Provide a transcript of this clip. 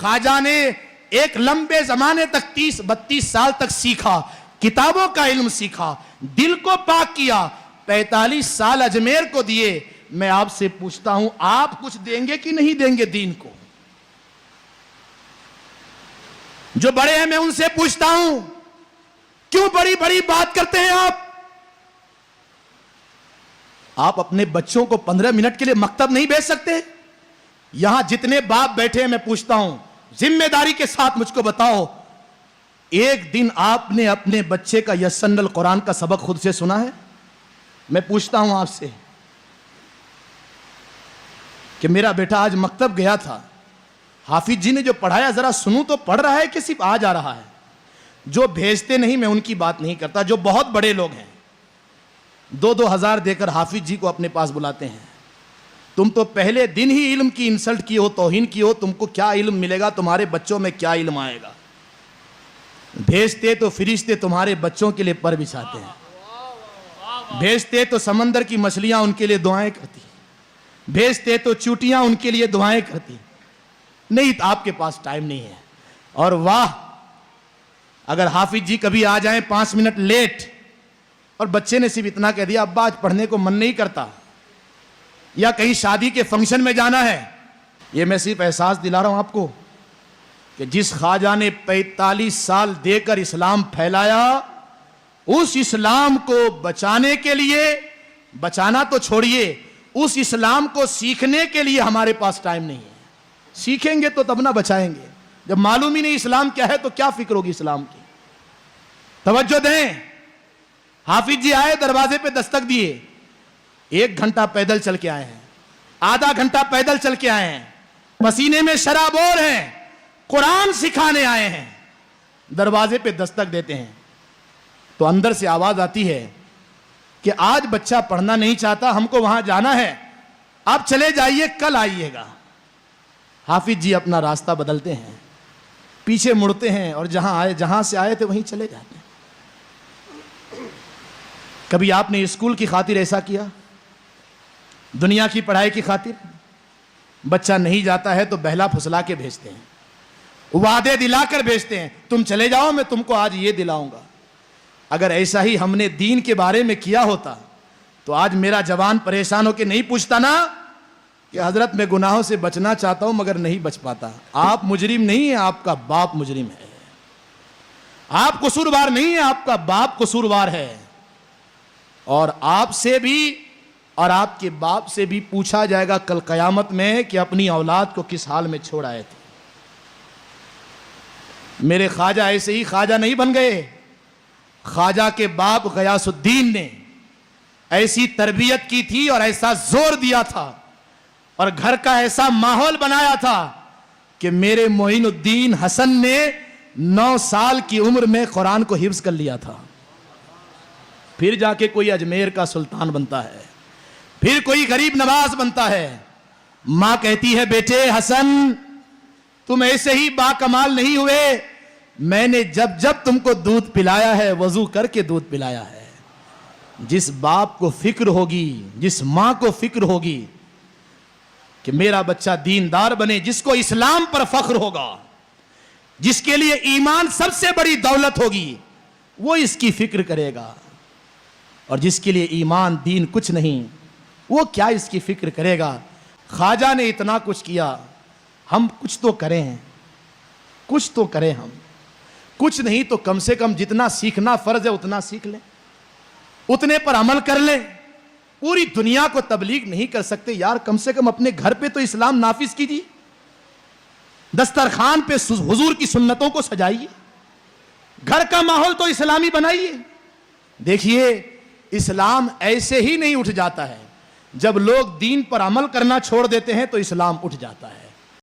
خواجہ نے ایک لمبے زمانے تک 30-32 سال تک سیکھا، کتابوں کا علم سیکھا، دل کو پاک کیا، 45 سال اجمیر کو دیے۔ میں آپ سے پوچھتا ہوں، آپ کچھ دیں گے کہ نہیں دیں گے دین کو؟ جو بڑے ہیں میں ان سے پوچھتا ہوں، کیوں بڑی بڑی بات کرتے ہیں آپ اپنے بچوں کو 15 منٹ کے لیے مکتب نہیں بھیج سکتے؟ یہاں جتنے باپ بیٹھے ہیں میں پوچھتا ہوں، ذمہ داری کے ساتھ مجھ کو بتاؤ، ایک دن آپ نے اپنے بچے کا یسن القرآن کا سبق خود سے سنا ہے؟ میں پوچھتا ہوں آپ سے کہ میرا بیٹا آج مکتب گیا تھا، حافظ جی نے جو پڑھایا ذرا سنوں تو پڑھ رہا ہے کہ صرف آ جا رہا ہے؟ جو بھیجتے نہیں میں ان کی بات نہیں کرتا، جو بہت بڑے لوگ ہیں 2-2 ہزار دے کر حافظ جی کو اپنے پاس بلاتے ہیں، تم تو پہلے دن ہی علم کی انسلٹ کی ہو، توہین کی ہو، تم کو کیا علم ملے گا؟ تمہارے بچوں میں کیا علم آئے گا؟ بھیجتے تو فرشتے تمہارے بچوں کے لیے پر بچھاتے ہیں، بھیجتے تو سمندر کی مچھلیاں ان کے لیے دعائیں کرتی، بھیجتے تو چوٹیاں ان کے لیے دعائیں کرتی، نہیں آپ کے پاس ٹائم نہیں ہے۔ اور واہ اگر حافظ جی کبھی آ جائیں 5 منٹ لیٹ اور بچے نے صرف اتنا کہہ دیا ابا آج پڑھنے کو من نہیں کرتا، یا کہیں شادی کے فنکشن میں جانا ہے، یہ میں صرف احساس دلا رہا ہوں آپ کو کہ جس خواجہ نے 45 سال دے کر اسلام پھیلایا، اس اسلام کو بچانے کے لیے، بچانا تو چھوڑیے، اس اسلام کو سیکھنے کے لیے ہمارے پاس ٹائم نہیں ہے۔ سیکھیں گے تو تب نہ بچائیں گے، جب معلوم ہی نہیں اسلام کیا ہے تو کیا فکر ہوگی اسلام کی؟ توجہ دیں، حافظ جی آئے، دروازے پہ دستک دیے، 1 گھنٹہ پیدل چل کے آئے ہیں، آدھا گھنٹہ پیدل چل کے آئے ہیں، پسینے میں شرابور ہیں، قرآن سکھانے آئے ہیں، دروازے پہ دستک دیتے ہیں تو اندر سے آواز آتی ہے کہ آج بچہ پڑھنا نہیں چاہتا، ہم کو وہاں جانا ہے، آپ چلے جائیے کل آئیے گا۔ حافظ جی اپنا راستہ بدلتے ہیں، پیچھے مڑتے ہیں اور جہاں سے آئے تھے وہیں چلے جاتے ہیں۔ کبھی آپ نے اسکول کی خاطر ایسا کیا؟ دنیا کی پڑھائی کی خاطر؟ بچہ نہیں جاتا ہے تو بہلا پھسلا کے بھیجتے ہیں، وعدے دلا کر بھیجتے ہیں، تم چلے جاؤ میں تم کو آج یہ دلاؤں گا۔ اگر ایسا ہی ہم نے دین کے بارے میں کیا ہوتا تو آج میرا جوان پریشان ہو کے نہیں پوچھتا نا کہ حضرت میں گناہوں سے بچنا چاہتا ہوں مگر نہیں بچ پاتا۔ آپ مجرم نہیں ہیں، آپ کا باپ مجرم ہے، آپ قصوروار نہیں ہیں، آپ کا باپ قصوروار ہے، اور آپ سے بھی اور آپ کے باپ سے بھی پوچھا جائے گا کل قیامت میں کہ اپنی اولاد کو کس حال میں چھوڑ آئے تھے۔ میرے خواجہ ایسے ہی خواجہ نہیں بن گئے، خواجہ کے باپ غیاث الدین نے ایسی تربیت کی تھی اور ایسا زور دیا تھا اور گھر کا ایسا ماحول بنایا تھا کہ میرے معین الدین حسن نے 9 سال کی عمر میں قرآن کو حفظ کر لیا تھا، پھر جا کے کوئی اجمیر کا سلطان بنتا ہے، پھر کوئی غریب نواز بنتا ہے۔ ماں کہتی ہے بیٹے حسن تم ایسے ہی باکمال نہیں ہوئے، میں نے جب جب تم کو دودھ پلایا ہے وضو کر کے دودھ پلایا ہے۔ جس باپ کو فکر ہوگی، جس ماں کو فکر ہوگی کہ میرا بچہ دیندار بنے، جس کو اسلام پر فخر ہوگا، جس کے لیے ایمان سب سے بڑی دولت ہوگی، وہ اس کی فکر کرے گا، اور جس کے لیے ایمان دین کچھ نہیں وہ کیا اس کی فکر کرے گا؟ خواجہ نے اتنا کچھ کیا، ہم کچھ تو کریں ہیں، کچھ تو کریں، ہم کچھ نہیں تو کم سے کم جتنا سیکھنا فرض ہے اتنا سیکھ لیں، اتنے پر عمل کر لیں۔ پوری دنیا کو تبلیغ نہیں کر سکتے یار، کم سے کم اپنے گھر پہ تو اسلام نافذ کیجیے، دسترخوان پہ حضور کی سنتوں کو سجائیے، گھر کا ماحول تو اسلامی بنائیے۔ دیکھیے اسلام ایسے ہی نہیں اٹھ جاتا ہے، جب لوگ دین پر عمل کرنا چھوڑ دیتے ہیں تو اسلام اٹھ جاتا ہے۔